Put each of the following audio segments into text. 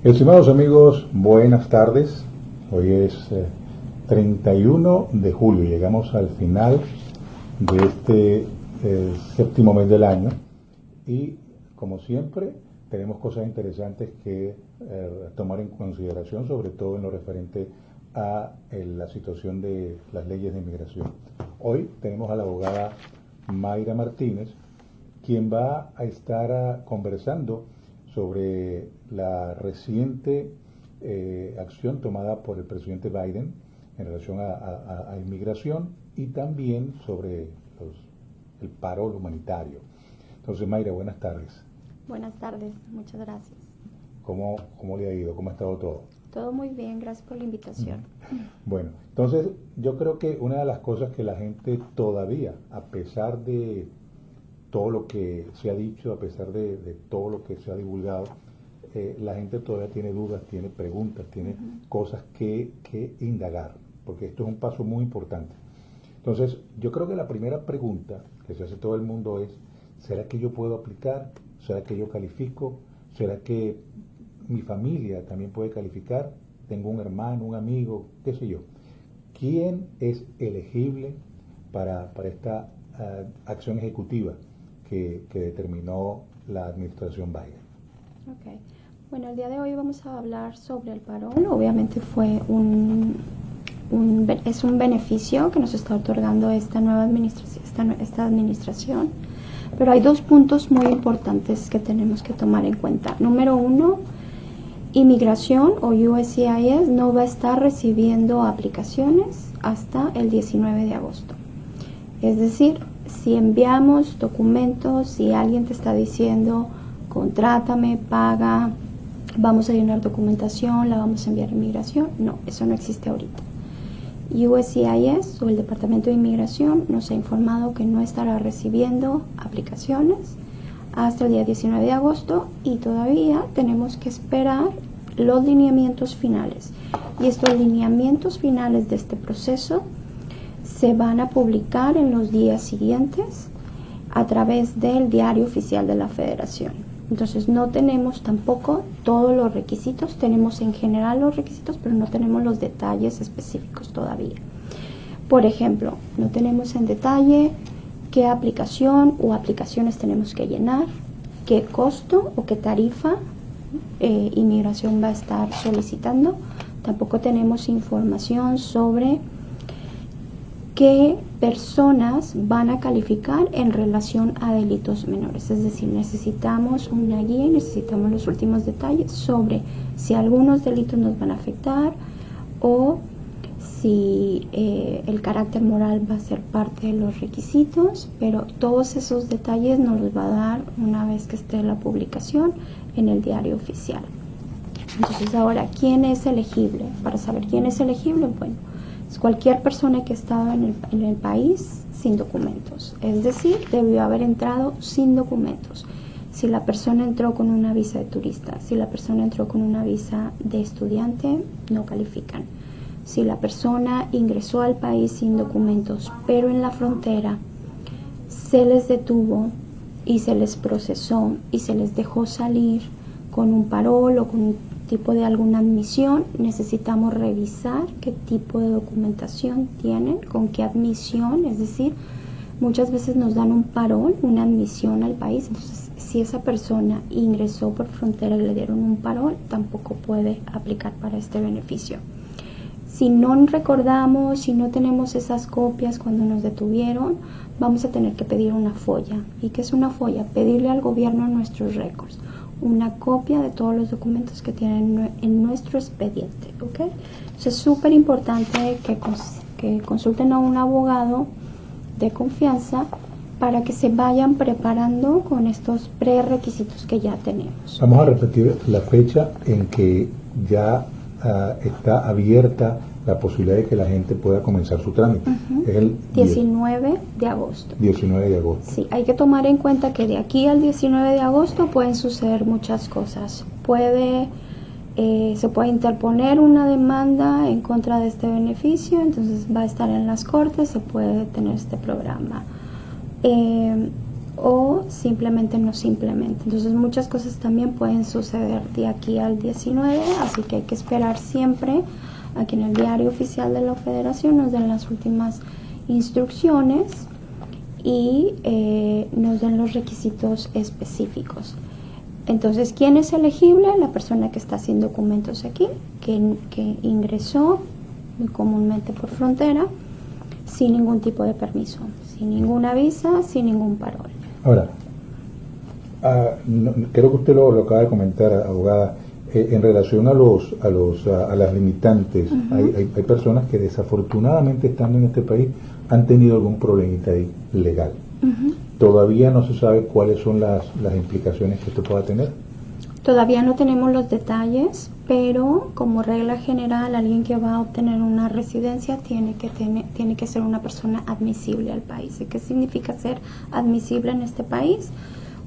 Estimados amigos, buenas tardes. Hoy es 31 de julio. Llegamos al final de este séptimo mes del año y, como siempre, tenemos cosas interesantes que tomar en consideración, sobre todo en lo referente a la situación de las leyes de inmigración. Hoy tenemos a la abogada Mayra Martínez, quien va a estar conversando sobre la reciente acción tomada por el presidente Biden en relación a inmigración y también sobre el paro humanitario. Entonces, Mayra, buenas tardes. Buenas tardes, muchas gracias. ¿Cómo le ha ido? ¿Cómo ha estado todo? Todo muy bien, gracias por la invitación. Bueno, entonces yo creo que una de las cosas que la gente todavía, a pesar de todo lo que se ha dicho, a pesar de todo lo que se ha divulgado, la gente todavía tiene dudas, tiene preguntas, tiene cosas que indagar, porque esto es un paso muy importante. Entonces, yo creo que la primera pregunta que se hace todo el mundo es, ¿será que yo puedo aplicar? ¿Será que yo califico? ¿Será que mi familia también puede calificar? Tengo un hermano, un amigo, qué sé yo. ¿Quién es elegible para esta acción ejecutiva que determinó la administración Biden? Okay. Bueno, el día de hoy vamos a hablar sobre el parón. Obviamente es un beneficio que nos está otorgando esta nueva administración, pero hay dos puntos muy importantes que tenemos que tomar en cuenta. Número uno, Inmigración o USCIS no va a estar recibiendo aplicaciones hasta el 19 de agosto. Es decir, si enviamos documentos, si alguien te está diciendo, contrátame, paga, vamos a llenar documentación, la vamos a enviar a inmigración, no, eso no existe ahorita. USCIS o el Departamento de Inmigración nos ha informado que no estará recibiendo aplicaciones hasta el día 19 de agosto y todavía tenemos que esperar los lineamientos finales. Y estos lineamientos finales de este proceso se van a publicar en los días siguientes a través del Diario Oficial de la Federación. Entonces no tenemos tampoco todos los requisitos, tenemos en general los requisitos, pero no tenemos los detalles específicos todavía. Por ejemplo, no tenemos en detalle qué aplicación o aplicaciones tenemos que llenar, qué costo o qué tarifa inmigración va a estar solicitando. Tampoco tenemos información sobre qué personas van a calificar en relación a delitos menores. Es decir, necesitamos una guía y necesitamos los últimos detalles sobre si algunos delitos nos van a afectar o si el carácter moral va a ser parte de los requisitos, pero todos esos detalles nos los va a dar una vez que esté la publicación en el Diario Oficial. Entonces ahora, ¿quién es elegible? Para saber quién es elegible, bueno, es cualquier persona que estaba en el país sin documentos, es decir, debió haber entrado sin documentos. Si la persona entró con una visa de turista, si la persona entró con una visa de estudiante, no califican. Si la persona ingresó al país sin documentos, pero en la frontera se les detuvo y se les procesó y se les dejó salir con un parol o con un tipo de alguna admisión, necesitamos revisar qué tipo de documentación tienen, con qué admisión, es decir, muchas veces nos dan un parol, una admisión al país, entonces si esa persona ingresó por frontera y le dieron un parol, tampoco puede aplicar para este beneficio. Si no recordamos, si no tenemos esas copias cuando nos detuvieron, vamos a tener que pedir una folla. ¿Y qué es una folla? Pedirle al gobierno nuestros récords, una copia de todos los documentos que tienen en nuestro expediente, ¿ok? Entonces es súper importante que consulten a un abogado de confianza para que se vayan preparando con estos prerequisitos que ya tenemos. Vamos a repetir la fecha en que ya está abierta la posibilidad de que la gente pueda comenzar su trámite. Es el 19 de agosto. 19 de agosto. Sí, hay que tomar en cuenta que de aquí al 19 de agosto pueden suceder muchas cosas. Se puede interponer una demanda en contra de este beneficio, entonces va a estar en las cortes, se puede detener este programa. o simplemente no se implementa. Entonces muchas cosas también pueden suceder de aquí al 19, así que hay que esperar siempre a que en el diario oficial de la Federación nos den las últimas instrucciones y nos den los requisitos específicos. Entonces, ¿quién es elegible? La persona que está sin documentos aquí, que ingresó muy comúnmente por frontera, sin ningún tipo de permiso, sin ninguna visa, sin ningún parol. Ahora, creo que usted lo acaba de comentar, abogada, en relación a las limitantes. Hay personas que desafortunadamente, estando en este país, han tenido algún problemita ahí legal. Todavía no se sabe cuáles son las implicaciones que esto pueda tener. Todavía no tenemos los detalles, pero como regla general, alguien que va a obtener una residencia tiene que ser una persona admisible al país. ¿Y qué significa ser admisible en este país?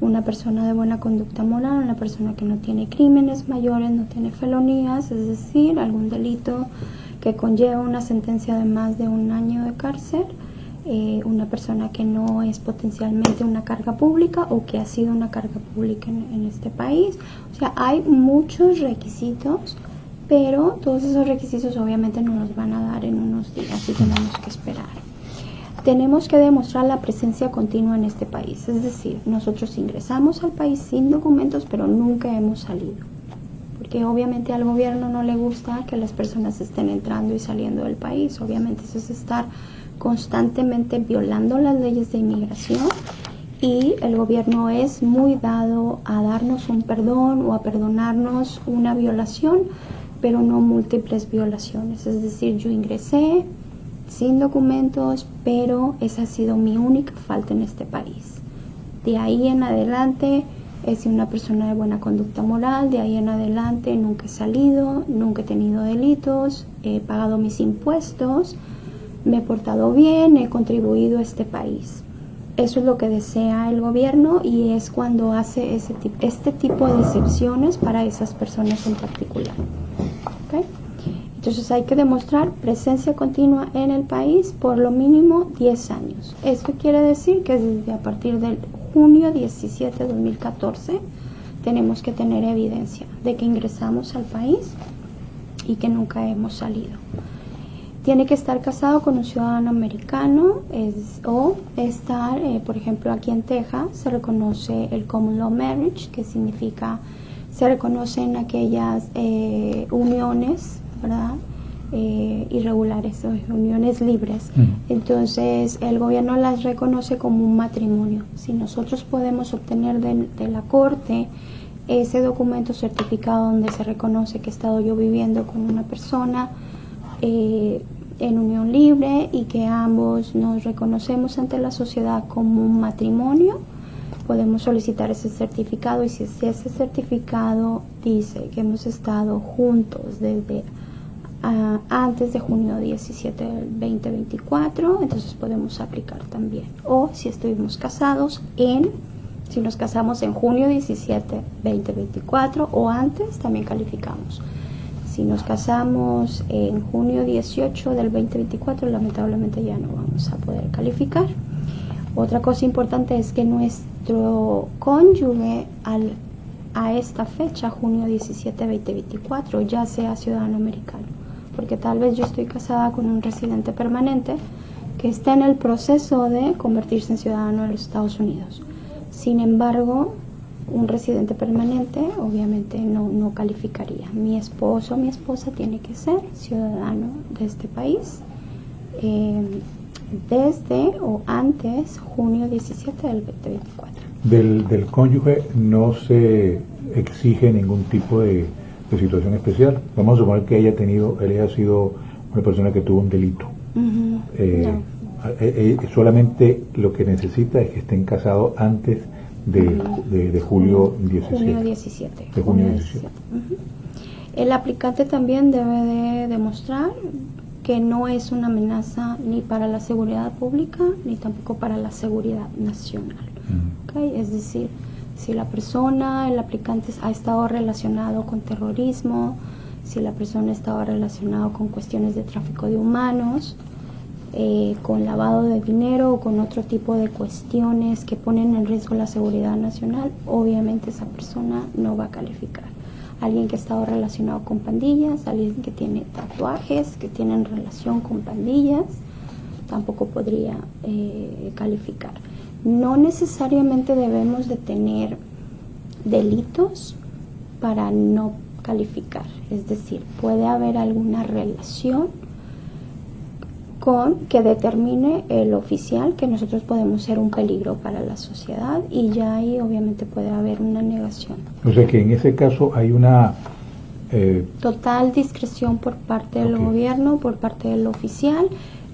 Una persona de buena conducta moral, una persona que no tiene crímenes mayores, no tiene felonías, es decir, algún delito que conlleva una sentencia de más de 1 año de cárcel, una persona que no es potencialmente una carga pública o que ha sido una carga pública en este país. O sea, hay muchos requisitos, pero todos esos requisitos obviamente no nos van a dar en unos días y tenemos que esperar. Tenemos que demostrar la presencia continua en este país, es decir, nosotros ingresamos al país sin documentos, pero nunca hemos salido, porque obviamente al gobierno no le gusta que las personas estén entrando y saliendo del país. Obviamente eso es estar constantemente violando las leyes de inmigración, y el gobierno es muy dado a darnos un perdón o a perdonarnos una violación, pero no múltiples violaciones. Es decir, yo ingresé sin documentos, pero esa ha sido mi única falta en este país. De ahí en adelante he sido una persona de buena conducta moral, de ahí en adelante nunca he salido, nunca he tenido delitos, he pagado mis impuestos, me he portado bien, he contribuido a este país. Eso es lo que desea el gobierno, y es cuando hace este tipo de excepciones para esas personas en particular. ¿Okay? Entonces hay que demostrar presencia continua en el país por lo mínimo 10 años. Esto quiere decir que desde a partir del junio 17 de 2014 tenemos que tener evidencia de que ingresamos al país y que nunca hemos salido. Tiene que estar casado con un ciudadano americano o estar, por ejemplo, aquí en Texas se reconoce el Common Law Marriage, que significa, se reconocen aquellas uniones, ¿verdad? Irregulares, o uniones libres. Entonces el gobierno las reconoce como un matrimonio. Si nosotros podemos obtener de la corte ese documento certificado donde se reconoce que he estado yo viviendo con una persona en unión libre y que ambos nos reconocemos ante la sociedad como un matrimonio, podemos solicitar ese certificado, y si ese certificado dice que hemos estado juntos desde antes de junio 17 del 2024, entonces podemos aplicar también. O si estuvimos casados si nos casamos en junio 17 2024 o antes, también calificamos. Si nos casamos en junio 18 del 2024, lamentablemente ya no vamos a poder calificar. Otra cosa importante es que nuestro cónyuge a esta fecha, junio 17 2024, ya sea ciudadano americano, porque tal vez yo estoy casada con un residente permanente que está en el proceso de convertirse en ciudadano de los Estados Unidos. Sin embargo, un residente permanente obviamente no calificaría. Mi esposo o mi esposa tiene que ser ciudadano de este país desde o antes junio 17 del 2024. Del cónyuge no se exige ningún tipo de situación especial. Vamos a suponer que él haya sido una persona que tuvo un delito. No. Solamente lo que necesita es que estén casados antes de julio 17. Junio 17. De junio 17. El aplicante también debe de demostrar que no es una amenaza ni para la seguridad pública ni tampoco para la seguridad nacional. ¿Okay? Es decir, si el aplicante ha estado relacionado con terrorismo, si la persona ha estado relacionado con cuestiones de tráfico de humanos, con lavado de dinero o con otro tipo de cuestiones que ponen en riesgo la seguridad nacional, obviamente esa persona no va a calificar. Alguien que ha estado relacionado con pandillas, alguien que tiene tatuajes, que tienen relación con pandillas, tampoco podría calificar. No necesariamente debemos de tener delitos para no calificar, es decir, puede haber alguna relación con que determine el oficial que nosotros podemos ser un peligro para la sociedad, y ya ahí obviamente puede haber una negación. O sea que en ese caso hay una total discreción por parte del gobierno, por parte del oficial.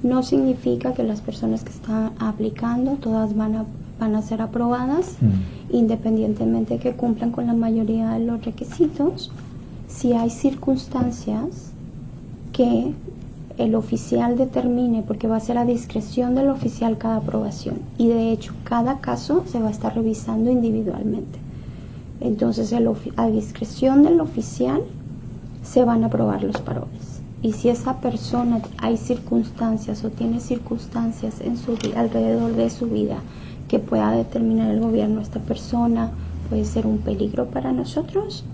No significa que las personas que están aplicando todas van a ser aprobadas, independientemente de que cumplan con la mayoría de los requisitos. Si hay circunstancias que el oficial determine, porque va a ser a discreción del oficial cada aprobación, y de hecho cada caso se va a estar revisando individualmente. Entonces a discreción del oficial se van a aprobar los paroles, y si esa persona hay circunstancias o tiene circunstancias en su vida, alrededor de su vida, que pueda determinar el gobierno, esta persona puede ser un peligro para nosotros,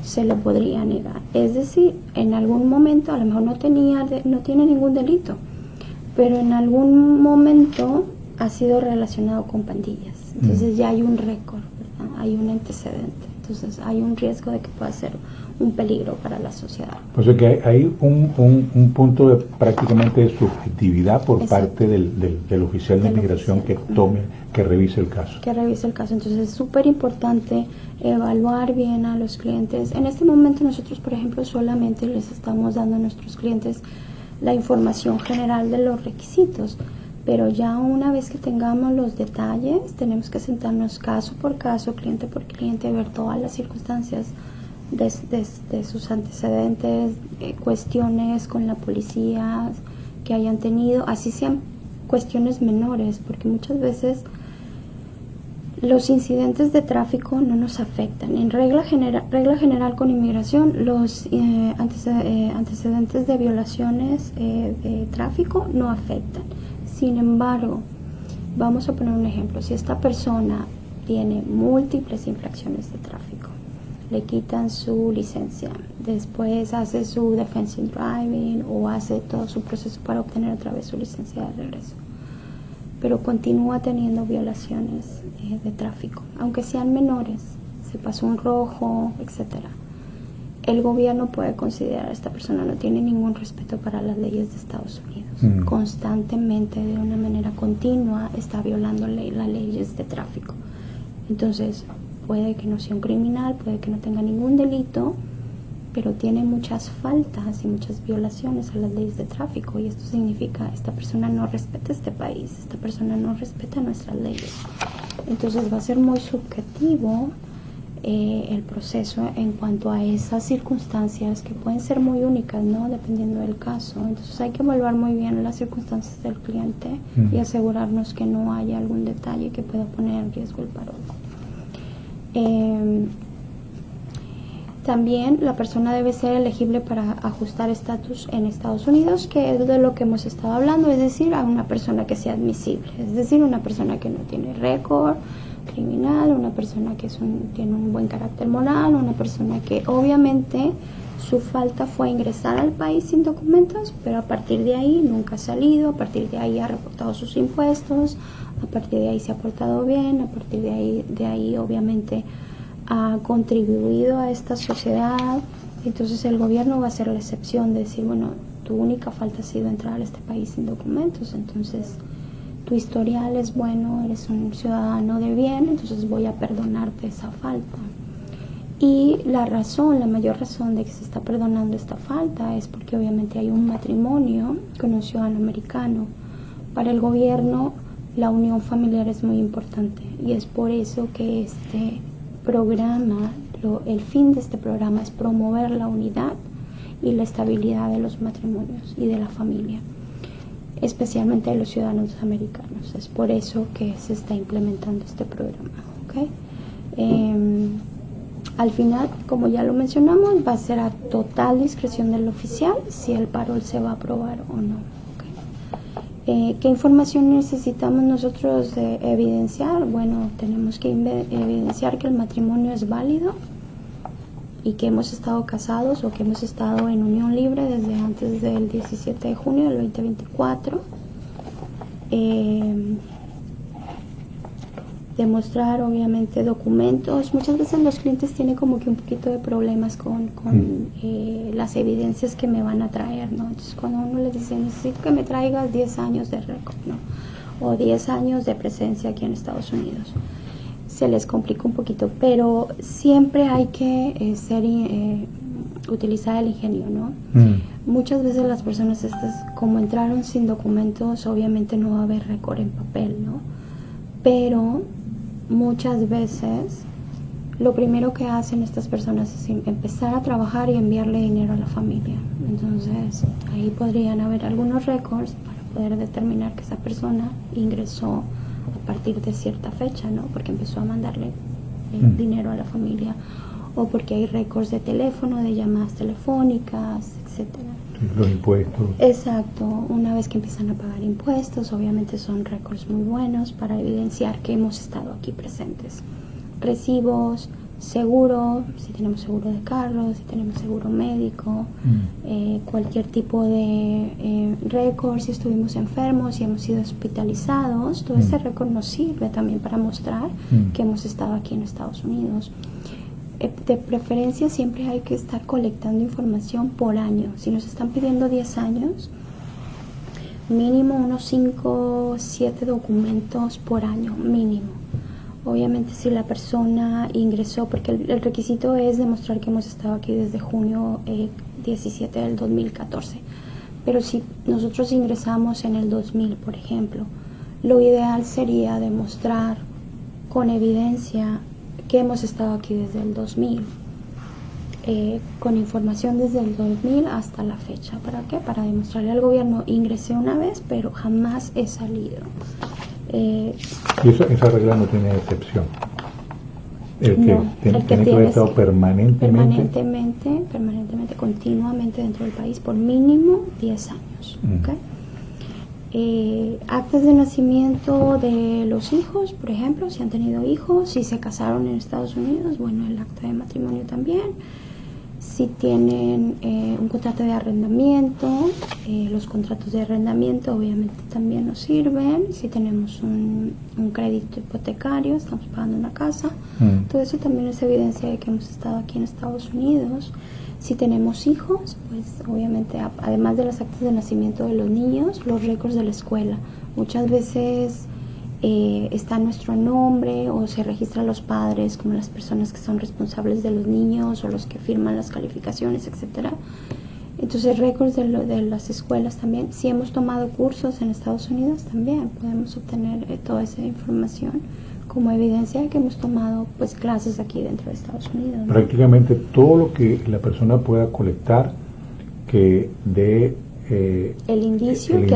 se le podría negar. Es decir, en algún momento a lo mejor no tiene ningún delito, pero en algún momento ha sido relacionado con pandillas. Entonces ya hay un récord, ¿verdad? Hay un antecedente. Entonces hay un riesgo de que pueda ser un peligro para la sociedad. O sea que hay un punto de prácticamente de subjetividad por parte del oficial de inmigración que revise el caso. Que revise el caso. Entonces es súper importante evaluar bien a los clientes. En este momento nosotros, por ejemplo, solamente les estamos dando a nuestros clientes la información general de los requisitos, pero ya una vez que tengamos los detalles, tenemos que sentarnos caso por caso, cliente por cliente, ver todas las circunstancias de sus antecedentes, cuestiones con la policía que hayan tenido, así sean cuestiones menores, porque muchas veces los incidentes de tráfico no nos afectan. En regla general con inmigración, los antecedentes de violaciones de tráfico no afectan. Sin embargo, vamos a poner un ejemplo. Si esta persona tiene múltiples infracciones de tráfico, le quitan su licencia, después hace su defensive driving o hace todo su proceso para obtener otra vez su licencia de regreso, pero continúa teniendo violaciones de tráfico, aunque sean menores, se pasó un rojo, etcétera. El gobierno puede considerar a esta persona no tiene ningún respeto para las leyes de Estados Unidos. Constantemente, de una manera continua, está violando las leyes de tráfico. Entonces, puede que no sea un criminal, puede que no tenga ningún delito, pero tiene muchas faltas y muchas violaciones a las leyes de tráfico, y esto significa esta persona no respeta este país, esta persona no respeta nuestras leyes. Entonces va a ser muy subjetivo el proceso en cuanto a esas circunstancias que pueden ser muy únicas, ¿no? Dependiendo del caso. Entonces hay que evaluar muy bien las circunstancias del cliente y asegurarnos que no haya algún detalle que pueda poner en riesgo el parol. También la persona debe ser elegible para ajustar estatus en Estados Unidos, que es de lo que hemos estado hablando, es decir, a una persona que sea admisible, es decir, una persona que no tiene récord criminal, una persona que tiene un buen carácter moral, una persona que obviamente su falta fue ingresar al país sin documentos, pero a partir de ahí nunca ha salido, a partir de ahí ha reportado sus impuestos, a partir de ahí se ha portado bien, a partir de ahí obviamente ha contribuido a esta sociedad. Entonces el gobierno va a hacer la excepción de decir, bueno, tu única falta ha sido entrar a este país sin documentos, entonces tu historial es bueno, eres un ciudadano de bien, entonces voy a perdonarte esa falta. Y la mayor razón de que se está perdonando esta falta es porque obviamente hay un matrimonio con un ciudadano americano. Para el gobierno la unión familiar es muy importante, y es por eso que este programa, el fin de este programa es promover la unidad y la estabilidad de los matrimonios y de la familia, especialmente de los ciudadanos americanos. Es por eso que se está implementando este programa, ¿okay? Al final, como ya lo mencionamos, va a ser a total discreción del oficial si el parol se va a aprobar o no, ¿okay? ¿Qué información necesitamos nosotros evidenciar? Bueno, tenemos que evidenciar que el matrimonio es válido y que hemos estado casados o que hemos estado en unión libre desde antes del 17 de junio del 2024. Demostrar obviamente documentos. Muchas veces los clientes tienen como que un poquito de problemas con las evidencias que me van a traer, ¿no? Entonces cuando uno les dice, necesito que me traigas 10 años de récord, ¿no? O 10 años de presencia aquí en Estados Unidos, se les complica un poquito, pero siempre hay que utilizar el ingenio, ¿no? Muchas veces las personas estas, como entraron sin documentos, obviamente no va a haber récord en papel, ¿no? Pero muchas veces lo primero que hacen estas personas es empezar a trabajar y enviarle dinero a la familia. Entonces ahí podrían haber algunos récords para poder determinar que esa persona ingresó a partir de cierta fecha, ¿no? Porque empezó a mandarle dinero a la familia, o porque hay récords de teléfono, de llamadas telefónicas, etcétera. Los impuestos. Exacto, una vez que empiezan a pagar impuestos, obviamente son récords muy buenos para evidenciar que hemos estado aquí presentes. Recibos, seguro, si tenemos seguro de carro, si tenemos seguro médico, cualquier tipo de récord, si estuvimos enfermos, si hemos sido hospitalizados, todo ese récord nos sirve también para mostrar que hemos estado aquí en Estados Unidos. De preferencia siempre hay que estar colectando información por año. Si nos están pidiendo 10 años, mínimo unos 5 o 7 documentos por año, mínimo. Obviamente si la persona ingresó, porque el requisito es demostrar que hemos estado aquí desde junio 17 del 2014. Pero si nosotros ingresamos en el 2000, por ejemplo, lo ideal sería demostrar con evidencia que hemos estado aquí desde el 2000, con información desde el 2000 hasta la fecha. ¿Para qué? Para demostrarle al gobierno, ingresé una vez, pero jamás he salido. Y esa regla no tiene excepción. Tiene que haber estado permanentemente, continuamente dentro del país por mínimo 10 años. ¿Okay? Actas de nacimiento de los hijos, por ejemplo, si han tenido hijos, si se casaron en Estados Unidos, bueno, el acta de matrimonio también. Si tienen un contrato de arrendamiento, los contratos de arrendamiento obviamente también nos sirven. Si tenemos un crédito hipotecario, estamos pagando una casa, todo eso también es evidencia de que hemos estado aquí en Estados Unidos. Si tenemos hijos, pues obviamente además de las actas de nacimiento de los niños, los récords de la escuela. Muchas veces está nuestro nombre o se registran los padres como las personas que son responsables de los niños o los que firman las calificaciones, etcétera. Entonces récords de las escuelas también. Si hemos tomado cursos en Estados Unidos también podemos obtener toda esa información como evidencia de que hemos tomado pues clases aquí dentro de Estados Unidos, ¿no? Prácticamente todo lo que la persona pueda colectar que dé el indicio de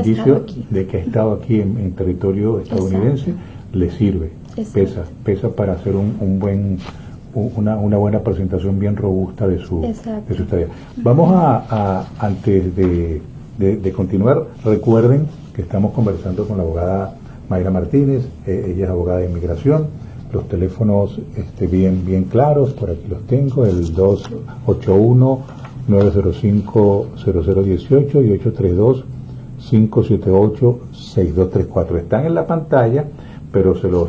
que ha estado aquí en territorio estadounidense. Exacto. Le sirve. Exacto. Pesa para hacer una buena presentación bien robusta de su estadía. Vamos antes de continuar, recuerden que estamos conversando con la abogada Mayra Martínez. Ella es abogada de inmigración. Los teléfonos bien claros, por aquí los tengo, el 281-905-0018 y 832-578-6234. Están en la pantalla, pero se los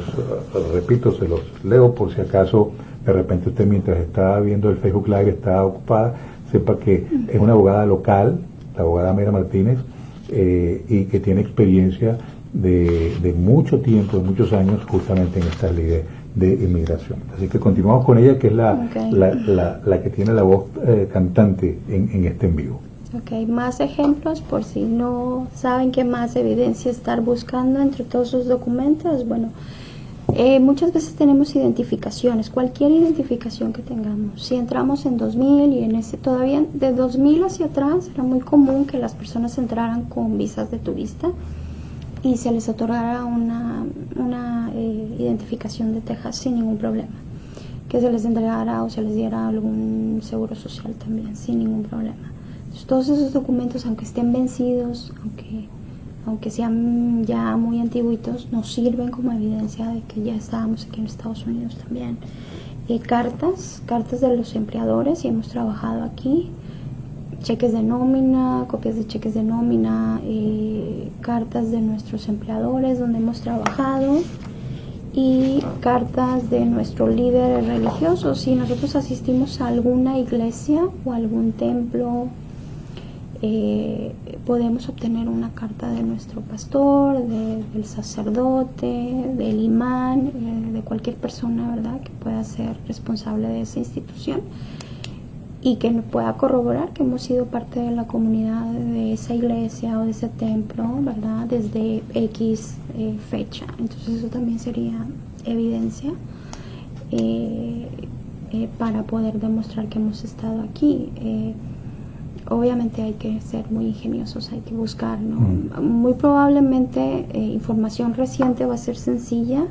leo por si acaso de repente usted mientras está viendo el Facebook Live está ocupada. Sepa que es una abogada local, la abogada Mayra Martínez, y que tiene experiencia de mucho tiempo, de muchos años justamente en esta ley de inmigración. Así que continuamos con ella, que es la que tiene la voz cantante en este en vivo. Ok, más ejemplos por si no saben qué más evidencia estar buscando entre todos sus documentos. Bueno, muchas veces tenemos identificaciones, cualquier identificación que tengamos. Si entramos en 2000 y todavía de 2000 hacia atrás era muy común que las personas entraran con visas de turista y se les otorgara una identificación de Texas sin ningún problema, que se les entregara o se les diera algún seguro social también sin ningún problema. Entonces, todos esos documentos, aunque estén vencidos, aunque aunque sean ya muy antiguitos, nos sirven como evidencia de que ya estábamos aquí en Estados Unidos también. Cartas de los empleadores, y hemos trabajado aquí, cheques de nómina, copias de cheques de nómina, cartas de nuestros empleadores donde hemos trabajado, y cartas de nuestros líderes religiosos. Si nosotros asistimos a alguna iglesia o algún templo, podemos obtener una carta de nuestro pastor, del sacerdote, del imán, de cualquier persona, ¿verdad?, que pueda ser responsable de esa institución y que nos pueda corroborar que hemos sido parte de la comunidad de esa iglesia o de ese templo, ¿verdad?, desde X fecha. Entonces eso también sería evidencia para poder demostrar que hemos estado aquí. Obviamente hay que ser muy ingeniosos, hay que buscar, ¿no? Muy probablemente información reciente va a ser sencilla,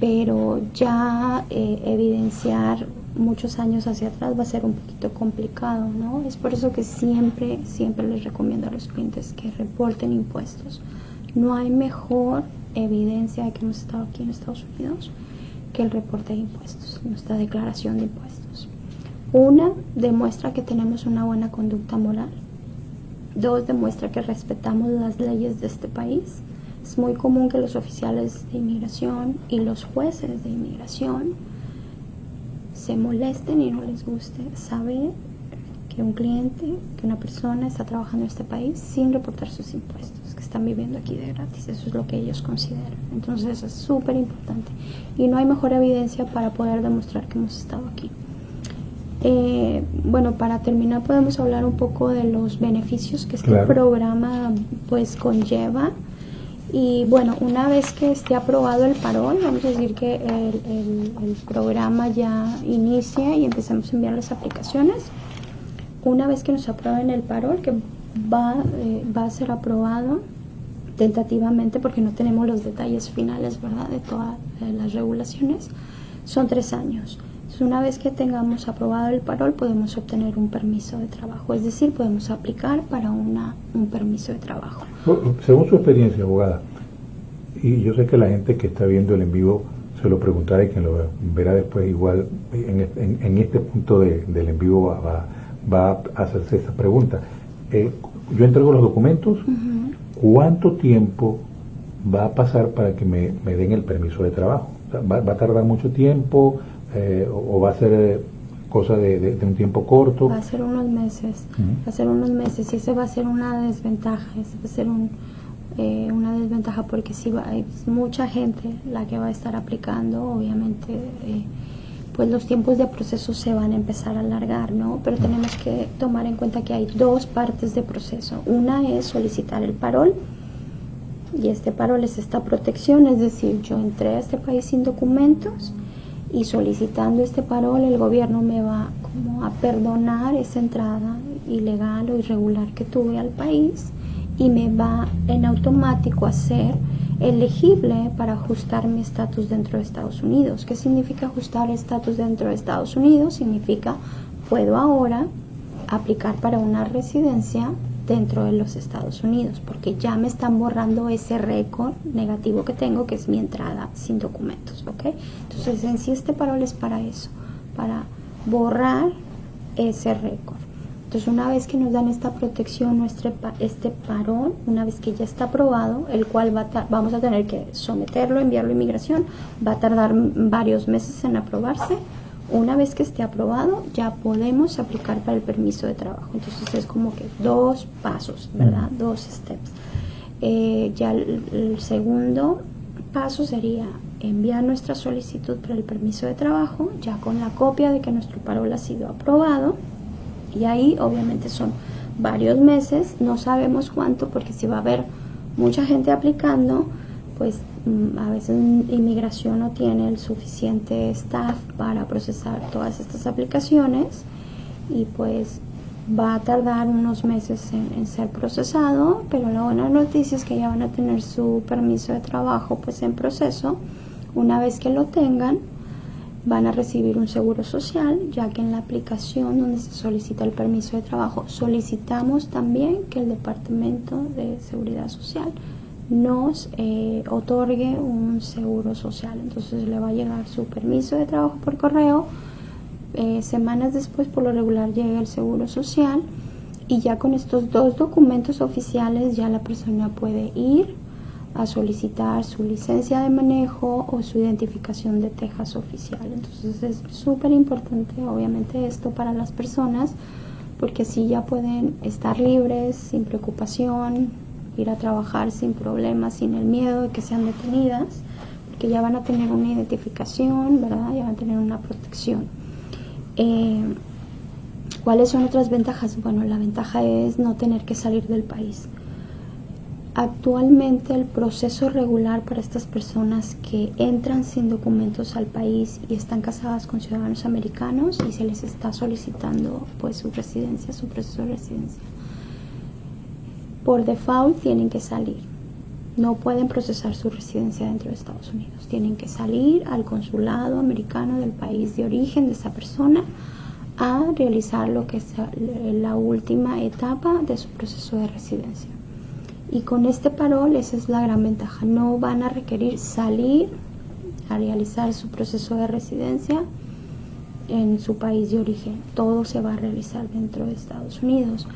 pero ya evidenciar muchos años hacia atrás va a ser un poquito complicado, ¿no? Es por eso que siempre les recomiendo a los clientes que reporten impuestos. No hay mejor evidencia de que hemos estado aquí en Estados Unidos que el reporte de impuestos, nuestra declaración de impuestos. Una, demuestra que tenemos una buena conducta moral. Dos, demuestra que respetamos las leyes de este país. Es muy común que los oficiales de inmigración y los jueces de inmigración se molesten y no les guste saber que un cliente, que una persona está trabajando en este país sin reportar sus impuestos, que están viviendo aquí de gratis. Eso es lo que ellos consideran. Entonces eso es súper importante. Y no hay mejor evidencia para poder demostrar que hemos estado aquí. Bueno, para terminar podemos hablar un poco de los beneficios que este programa pues conlleva. Y bueno, una vez que esté aprobado el parol, vamos a decir que el programa ya inicia y empezamos a enviar las aplicaciones. Una vez que nos aprueben el parol, que va a ser aprobado tentativamente porque no tenemos los detalles finales, ¿verdad?, de todas las regulaciones, son 3 años. Una vez que tengamos aprobado el parol, podemos obtener un permiso de trabajo, es decir, podemos aplicar para un permiso de trabajo. Según su experiencia, abogada, y yo sé que la gente que está viendo el en vivo se lo preguntará y quien lo verá después igual en este punto del en vivo va a hacerse esa pregunta. Yo entrego los documentos, ¿cuánto tiempo va a pasar para que me den el permiso de trabajo? O sea, ¿va a tardar mucho tiempo? ¿O va a ser cosa de un tiempo corto? Va a ser unos meses, va a ser unos meses, y ese va a ser una desventaja, una desventaja porque sí hay mucha gente la que va a estar aplicando, obviamente pues los tiempos de proceso se van a empezar a alargar, ¿no? Pero tenemos que tomar en cuenta que hay 2 partes de proceso. Una es solicitar el parol, y este parol es esta protección, es decir, yo entré a este país sin documentos, y solicitando este parol el gobierno me va como a perdonar esa entrada ilegal o irregular que tuve al país, y me va en automático a ser elegible para ajustar mi estatus dentro de Estados Unidos. ¿Qué significa ajustar estatus dentro de Estados Unidos? Significa puedo ahora aplicar para una residencia dentro de los Estados Unidos, porque ya me están borrando ese récord negativo que tengo, que es mi entrada sin documentos, ¿ok? Entonces, en sí este parol es para eso, para borrar ese récord. Entonces, una vez que nos dan esta protección, este parol, una vez que ya está aprobado, el cual vamos a tener que someterlo, enviarlo a inmigración, va a tardar varios meses en aprobarse. Una vez que esté aprobado, ya podemos aplicar para el permiso de trabajo. Entonces es como que 2 pasos, ¿verdad? 2 steps. Ya el segundo paso sería enviar nuestra solicitud para el permiso de trabajo, ya con la copia de que nuestro parol ha sido aprobado. Y ahí obviamente son varios meses, no sabemos cuánto, porque si va a haber mucha gente aplicando, pues a veces inmigración no tiene el suficiente staff para procesar todas estas aplicaciones, y pues va a tardar unos meses en ser procesado, pero la buena noticia es que ya van a tener su permiso de trabajo pues en proceso. Una vez que lo tengan, van a recibir un seguro social, ya que en la aplicación donde se solicita el permiso de trabajo solicitamos también que el Departamento de Seguridad Social nos otorgue un seguro social. Entonces le va a llegar su permiso de trabajo por correo, semanas después por lo regular llega el seguro social, y ya con estos dos documentos oficiales ya la persona puede ir a solicitar su licencia de manejo o su identificación de Texas oficial. Entonces es súper importante obviamente esto para las personas, porque así ya pueden estar libres, sin preocupación, ir a trabajar sin problemas, sin el miedo de que sean detenidas, porque ya van a tener una identificación, ¿verdad? Ya van a tener una protección. ¿Cuáles son otras ventajas? Bueno, la ventaja es no tener que salir del país. Actualmente el proceso regular para estas personas que entran sin documentos al país y están casadas con ciudadanos americanos y se les está solicitando pues su residencia, su proceso de residencia, por default tienen que salir. No pueden procesar su residencia dentro de Estados Unidos. Tienen que salir al consulado americano del país de origen de esa persona a realizar lo que es la última etapa de su proceso de residencia. Y con este parol, esa es la gran ventaja, no van a requerir salir a realizar su proceso de residencia en su país de origen. Todo se va a realizar dentro de Estados Unidos.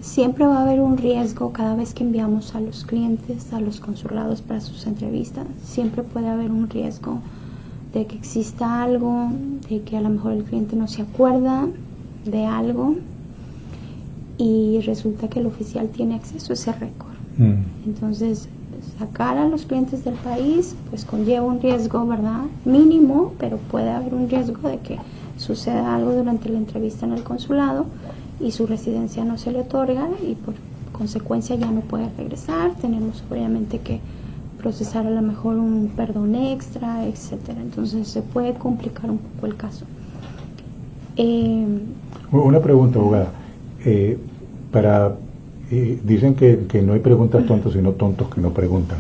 Siempre va a haber un riesgo cada vez que enviamos a los clientes a los consulados para sus entrevistas. Siempre puede haber un riesgo de que exista algo, de que a lo mejor el cliente no se acuerda de algo y resulta que el oficial tiene acceso a ese récord. Entonces, sacar a los clientes del país pues conlleva un riesgo, ¿verdad? Mínimo, pero puede haber un riesgo de que suceda algo durante la entrevista en el consulado y su residencia no se le otorga y por consecuencia ya no puede regresar. Tenemos obviamente que procesar a lo mejor un perdón extra, etcétera. Entonces se puede complicar un poco el caso. Una pregunta, abogada. Dicen que no hay preguntas tontas, sino tontos que no preguntan.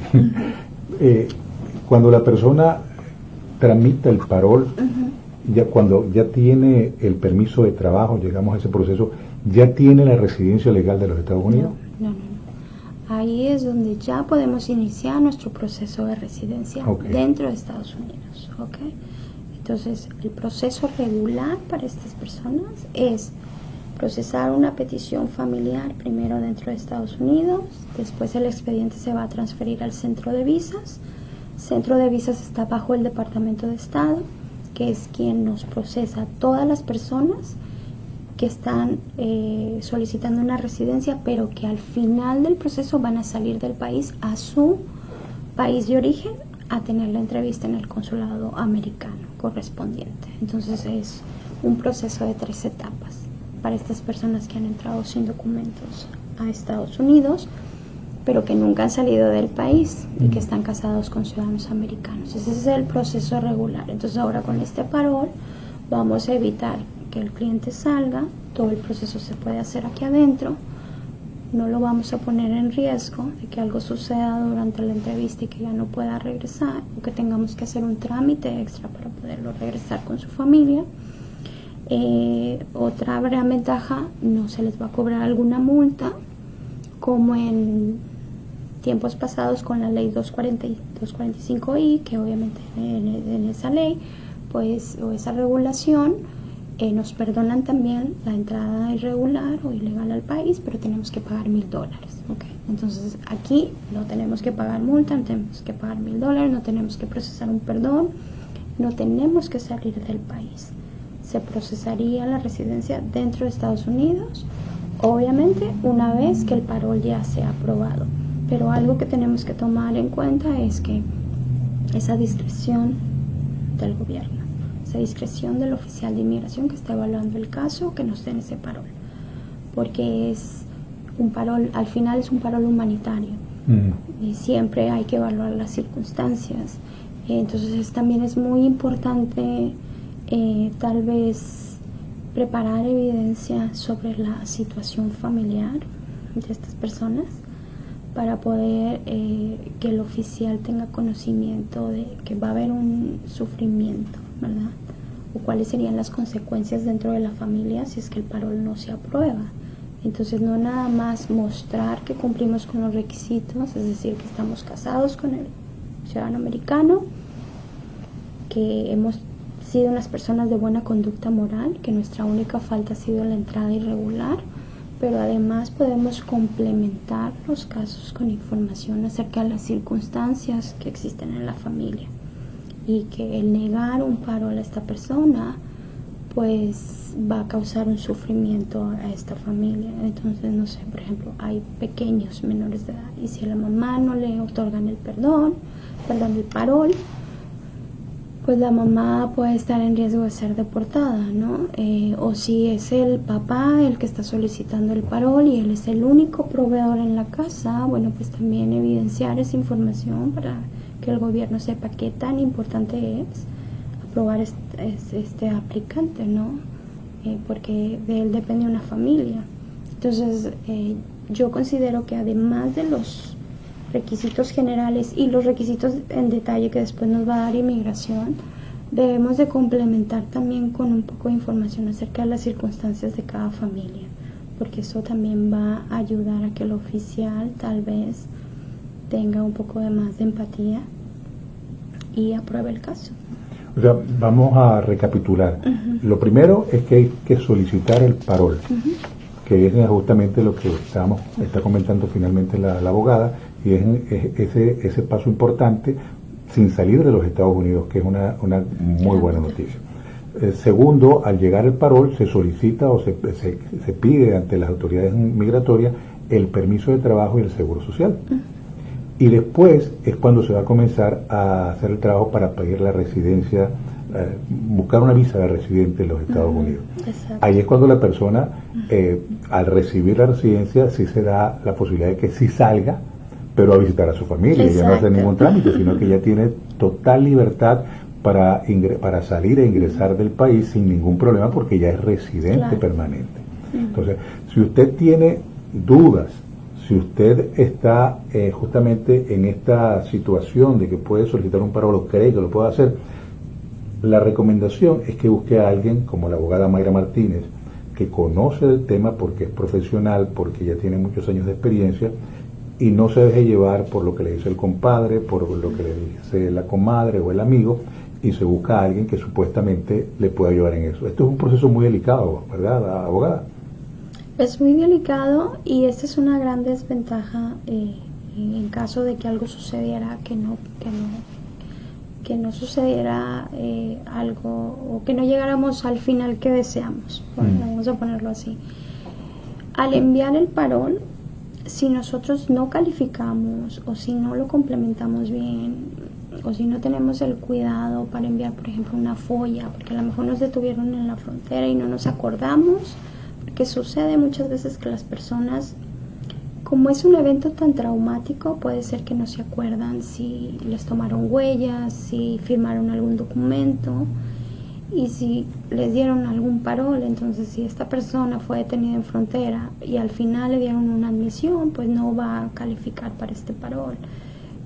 Cuando la persona tramita el parol, cuando ya tiene el permiso de trabajo, llegamos a ese proceso, ¿ya tiene la residencia legal de los Estados Unidos? No. Ahí es donde ya podemos iniciar nuestro proceso de residencia dentro de Estados Unidos. Entonces, el proceso regular para estas personas es procesar una petición familiar primero dentro de Estados Unidos, después el expediente se va a transferir al centro de visas. Centro de visas está bajo el Departamento de Estado, que es quien nos procesa todas las personas que están solicitando una residencia, pero que al final del proceso van a salir del país a su país de origen a tener la entrevista en el consulado americano correspondiente. Entonces es un proceso de 3 etapas para estas personas que han entrado sin documentos a Estados Unidos, pero que nunca han salido del país y que están casados con ciudadanos americanos. Ese es el proceso regular. Entonces ahora con este parol vamos a evitar que el cliente salga, todo el proceso se puede hacer aquí adentro, no lo vamos a poner en riesgo de que algo suceda durante la entrevista y que ya no pueda regresar o que tengamos que hacer un trámite extra para poderlo regresar con su familia. Otra gran ventaja, no se les va a cobrar alguna multa como en tiempos pasados con la ley 245I, que obviamente en esa ley pues o esa regulación nos perdonan también la entrada irregular o ilegal al país, pero tenemos que pagar $1,000. Entonces aquí no tenemos que pagar multa, no tenemos que pagar $1,000, no tenemos que procesar un perdón, no tenemos que salir del país. Se procesaría la residencia dentro de Estados Unidos, obviamente una vez que el parol ya sea aprobado. Pero algo que tenemos que tomar en cuenta es que esa discreción del gobierno, esa discreción del oficial de inmigración que está evaluando el caso, que nos den ese parol, porque es un parol, al final es un parol humanitario y siempre hay que evaluar las circunstancias. Entonces también es muy importante tal vez preparar evidencia sobre la situación familiar de estas personas para poder que el oficial tenga conocimiento de que va a haber un sufrimiento, ¿verdad? o cuáles serían las consecuencias dentro de la familia si es que el parol no se aprueba. Entonces no nada más mostrar que cumplimos con los requisitos, es decir, que estamos casados con el ciudadano americano, que hemos sido unas personas de buena conducta moral, que nuestra única falta ha sido la entrada irregular, pero además podemos complementar los casos con información acerca de las circunstancias que existen en la familia, y que el negar un parol a esta persona pues va a causar un sufrimiento a esta familia. Entonces, no sé, por ejemplo, hay pequeños menores de edad, y si a la mamá no le otorgan el parol, pues la mamá puede estar en riesgo de ser deportada, ¿no? O si es el papá el que está solicitando el parol y él es el único proveedor en la casa, bueno, pues también evidenciar esa información para que el gobierno sepa qué tan importante es aprobar este aplicante, ¿no? Porque de él depende una familia. Entonces, yo considero que además de los requisitos generales y los requisitos en detalle que después nos va a dar inmigración, debemos de complementar también con un poco de información acerca de las circunstancias de cada familia, porque eso también va a ayudar a que el oficial tal vez tenga un poco de más de empatía y apruebe el caso. O sea, vamos a recapitular. Lo primero es que hay que solicitar el parol, que es justamente lo que está comentando finalmente la abogada, y es ese paso importante sin salir de los Estados Unidos, que es una muy buena noticia. Segundo, al llegar el parol se solicita o se pide ante las autoridades migratorias el permiso de trabajo y el seguro social. Y después es cuando se va a comenzar a hacer el trabajo para pedir la residencia, buscar una visa de residente en los Estados Unidos. Exacto. Ahí es cuando la persona, al recibir la residencia, sí se da la posibilidad de que sí salga, pero a visitar a su familia. Ya no hace ningún trámite, sino que ya tiene total libertad para salir e ingresar del país sin ningún problema, porque ya es residente permanente. Entonces, si usted tiene dudas, si usted está justamente en esta situación de que puede solicitar un parol o cree que lo puede hacer, la recomendación es que busque a alguien como la abogada Mayra Martínez, que conoce el tema porque es profesional, porque ya tiene muchos años de experiencia, y no se deje llevar por lo que le dice el compadre, por lo que le dice la comadre o el amigo, y se busca a alguien que supuestamente le pueda ayudar en eso. Esto es un proceso muy delicado, ¿verdad, abogada? Es muy delicado, y esta es una gran desventaja en caso de que algo sucediera que no sucediera algo, o que no llegáramos al final que deseamos. Bueno, vamos a ponerlo así. Al enviar el parol, si nosotros no calificamos, o si no lo complementamos bien, o si no tenemos el cuidado para enviar, por ejemplo, una folla, porque a lo mejor nos detuvieron en la frontera y no nos acordamos, porque sucede muchas veces que las personas, como es un evento tan traumático, puede ser que no se acuerdan si les tomaron huellas, si firmaron algún documento, y si les dieron algún parol. Entonces, si esta persona fue detenida en frontera y al final le dieron una admisión, pues no va a calificar para este parol.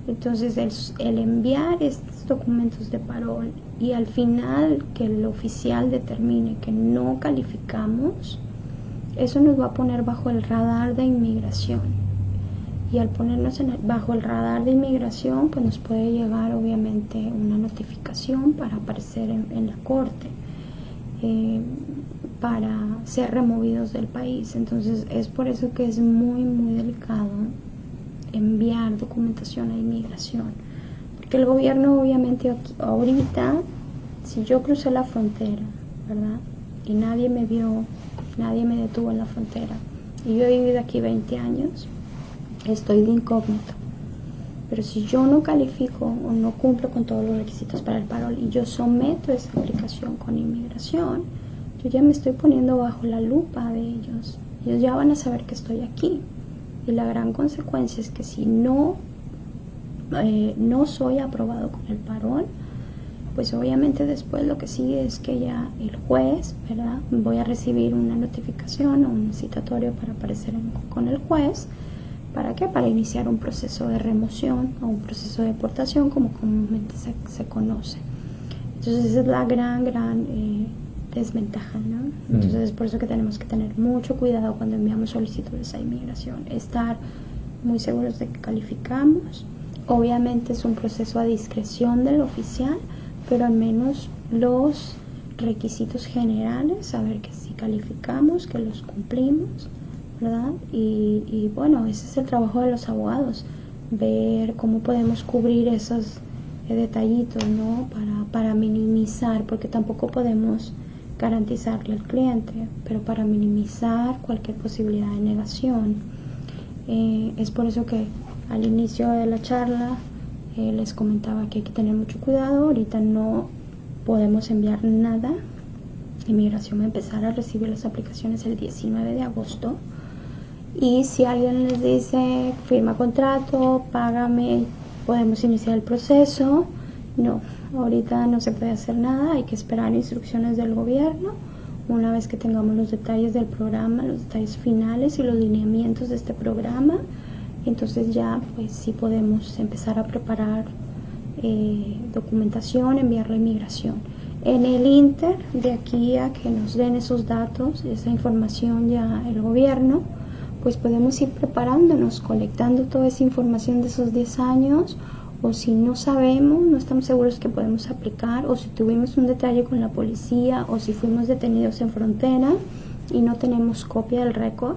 Entonces, el enviar estos documentos de parol y al final que el oficial determine que no calificamos, eso nos va a poner bajo el radar de inmigración. Y al ponernos bajo el radar de inmigración, pues nos puede llegar obviamente una notificación para aparecer en la corte, para ser removidos del país. Entonces es por eso que es muy muy delicado enviar documentación a inmigración, porque el gobierno obviamente ahorita, si yo crucé la frontera, ¿verdad? Y nadie me vio, nadie me detuvo en la frontera, y yo he vivido aquí 20 años, estoy de incógnito. Pero si yo no califico o no cumplo con todos los requisitos para el parol y yo someto esa aplicación con inmigración, yo ya me estoy poniendo bajo la lupa de ellos. Ellos ya van a saber que estoy aquí. Y la gran consecuencia es que si no soy aprobado con el parol, pues obviamente después lo que sigue es que ya el juez, ¿verdad? Voy a recibir una notificación o un citatorio para aparecer con el juez. ¿Para qué? Para iniciar un proceso de remoción o un proceso de deportación, como comúnmente se conoce. Entonces esa es la gran desventaja, ¿no? Entonces es por eso que tenemos que tener mucho cuidado cuando enviamos solicitudes a inmigración, estar muy seguros de que calificamos. Obviamente es un proceso a discreción del oficial, pero al menos los requisitos generales, saber que sí calificamos, que los cumplimos, ¿verdad? Y bueno, ese es el trabajo de los abogados, ver cómo podemos cubrir esos detallitos, ¿no? Para minimizar, porque tampoco podemos garantizarle al cliente, pero para minimizar cualquier posibilidad de negación. Es por eso que al inicio de la charla les comentaba que hay que tener mucho cuidado. Ahorita no podemos enviar nada. Inmigración va a empezar a recibir las aplicaciones el 19 de agosto. Y si alguien les dice, firma contrato, págame, podemos iniciar el proceso. No, ahorita no se puede hacer nada, hay que esperar instrucciones del gobierno. Una vez que tengamos los detalles del programa, los detalles finales y los lineamientos de este programa, entonces ya pues sí podemos empezar a preparar documentación, enviarla a inmigración. En el inter, de aquí a que nos den esos datos, esa información ya el gobierno, pues podemos ir preparándonos, colectando toda esa información de esos 10 años, o si no sabemos, no estamos seguros que podemos aplicar, o si tuvimos un detalle con la policía, o si fuimos detenidos en frontera y no tenemos copia del récord,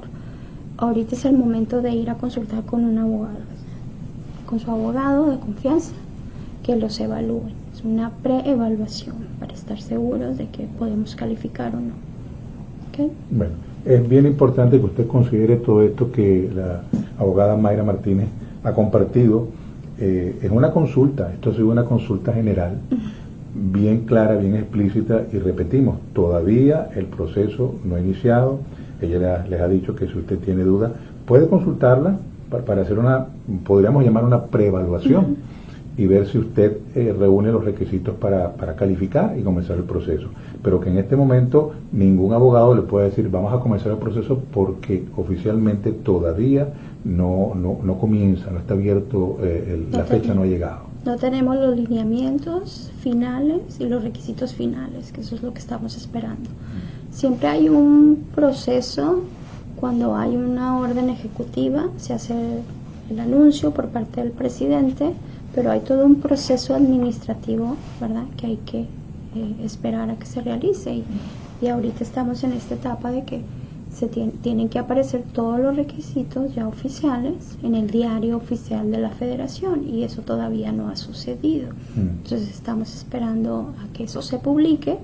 ahorita es el momento de ir a consultar con un abogado, con su abogado de confianza, que los evalúen. Es una preevaluación para estar seguros de que podemos calificar o no. ¿Okay? Bueno, es bien importante que usted considere todo esto que la abogada Mayra Martínez ha compartido. Es una consulta, esto ha sido una consulta general, bien clara, bien explícita, y repetimos, todavía el proceso no ha iniciado. Ella les ha dicho que si usted tiene duda, puede consultarla para hacer podríamos llamar una preevaluación y ver si usted reúne los requisitos para calificar y comenzar el proceso. Pero que en este momento ningún abogado le puede decir vamos a comenzar el proceso, porque oficialmente todavía no comienza, no está abierto, la fecha no ha llegado. No tenemos los lineamientos finales y los requisitos finales, que eso es lo que estamos esperando. Siempre hay un proceso, cuando hay una orden ejecutiva, se hace el anuncio por parte del presidente, pero hay todo un proceso administrativo, ¿verdad?, que hay que esperar a que se realice. Y ahorita estamos en esta etapa de que tienen que aparecer todos los requisitos ya oficiales en el diario oficial de la Federación, y eso todavía no ha sucedido. Entonces estamos esperando a que eso se publique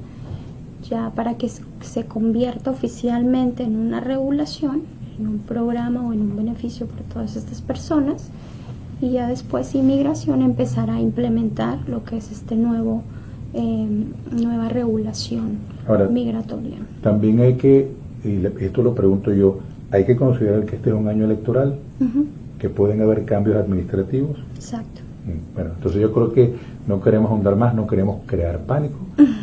ya para que se convierta oficialmente en una regulación, en un programa o en un beneficio para todas estas personas, y ya después Inmigración empezará a implementar lo que es nueva regulación migratoria. También hay que, y esto lo pregunto yo, hay que considerar que este es un año electoral, que pueden haber cambios administrativos. Exacto. Bueno, entonces yo creo que no queremos ahondar más, no queremos crear pánico,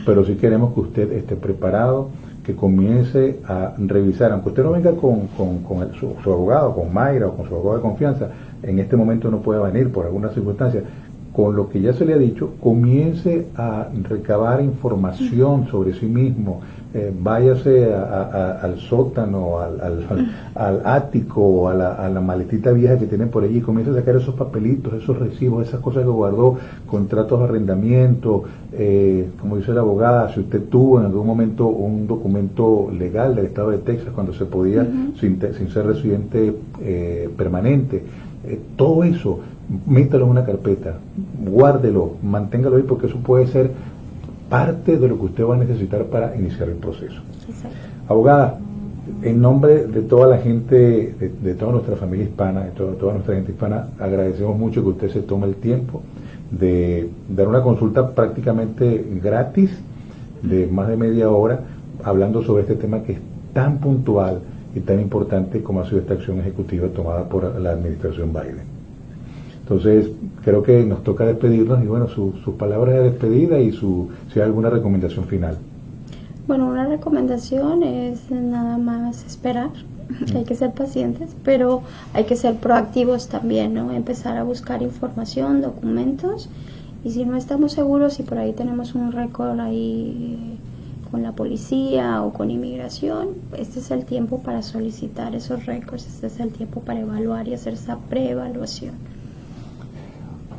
pero sí queremos que usted esté preparado, que comience a revisar, aunque usted no venga con su abogado, con Mayra o con su abogado de confianza, en este momento no puede venir por alguna circunstancia. Con lo que ya se le ha dicho, comience a recabar información sobre sí mismo, váyase al sótano, al ático, o a la maletita vieja que tienen por allí, comience a sacar esos papelitos, esos recibos, esas cosas que guardó, contratos de arrendamiento, como dice la abogada, si usted tuvo en algún momento un documento legal del estado de Texas cuando se podía, sin ser residente permanente, todo eso, métalo en una carpeta, guárdelo, manténgalo ahí, porque eso puede ser parte de lo que usted va a necesitar para iniciar el proceso. Exacto. Abogada, en nombre de toda la gente, de toda nuestra familia hispana, de toda nuestra gente hispana, agradecemos mucho que usted se tome el tiempo de dar una consulta prácticamente gratis de más de media hora, hablando sobre este tema que es tan puntual y tan importante como ha sido esta acción ejecutiva tomada por la administración Biden. Entonces, creo que nos toca despedirnos, y bueno, sus palabras de despedida y si hay alguna recomendación final. Bueno, una recomendación es nada más esperar. Hay que ser pacientes, pero hay que ser proactivos también, ¿no? Empezar a buscar información, documentos, Y si no estamos seguros, si por ahí tenemos un récord ahí con la policía o con inmigración, este es el tiempo para solicitar esos récords, este es el tiempo para evaluar y hacer esa preevaluación.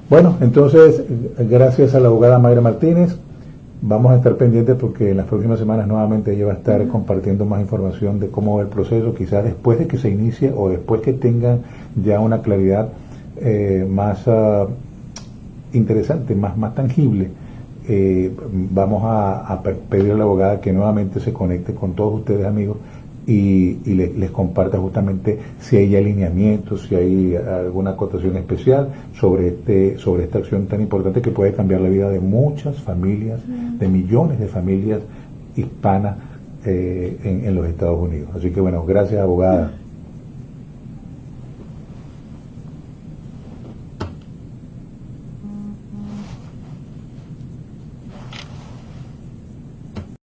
Bueno, entonces, gracias a la abogada Mayra Martínez, vamos a estar pendientes porque en las próximas semanas nuevamente ella va a estar compartiendo más información de cómo va el proceso, quizás después de que se inicie o después que tengan ya una claridad más interesante, más tangible. Vamos a pedir a la abogada que nuevamente se conecte con todos ustedes, amigos, y les comparta justamente si hay alineamientos, si hay alguna acotación especial sobre esta acción tan importante que puede cambiar la vida de muchas familias, de millones de familias hispanas en los Estados Unidos. Así que bueno, gracias, abogada.